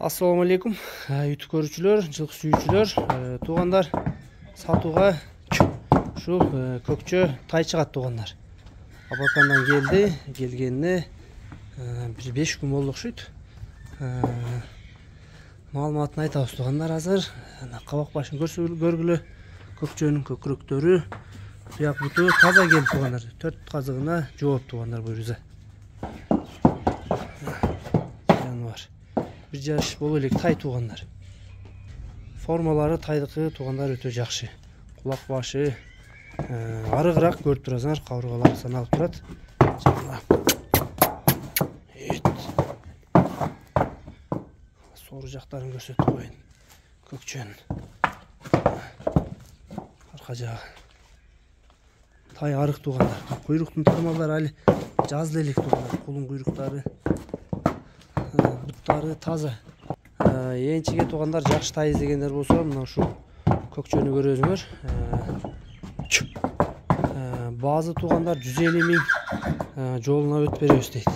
Assalamu alaikum, YouTube көрүүчүлөр, жылкы сүйүүчүлөр, туугандар, сатууга ушул көкчө тай чыгат туугандар. Абакандан келгенине бир 5 күн болду окшойт. Маалыматын айтабыз туугандар азыр. Кабак башын көргүлө, көкчөнүн көкүрөктөрү, туяк буту таза келип туугандар. 4 казыгына жооп туугандар буйруза. Bir жаш боло элек тай туугандар. Формалары тайдыкы туугандар өтө жакшы. Кулак башы арыгыраак көрүп турасыңар, кабыргалары саналып турат. Сору жактарын көрсөтүп коеюн. Көкчөнүн арка жагы. Тай арык туугандар. Куйруктун тармалдары али жазды элек туугандар. Кулун куйруктары буттары таза. Энчиге туугандар жакшы тай издегендер болсо, мына ушул көкчөнү көрөсүңөр. Баазы туугандар 150 миң жолуна өтүп беребиз дейт.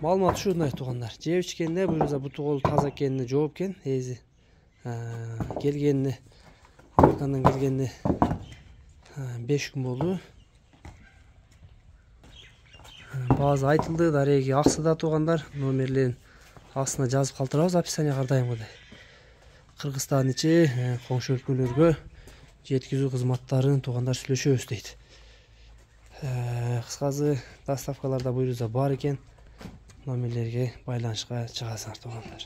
Маалымат ушундай туугандар. Жеп ичкенде буйруза буту колу таза экенине жооп экен, эзи келгенине, Американдан келгенине 5 күн болду. Баазы айтылды, дареги аксыда туугандар. Номерлерин астына жазып калтырабыз описание кардайымгыдай. Кыргызстан ичи коңшу өлкөлөргө жеткизүү кызматтарын туугандар сүйлөшөбүз дейт. Кыскасы доставкаларда буйруза бар экен. Номерлерге байланышка чыгасыңар туугандар.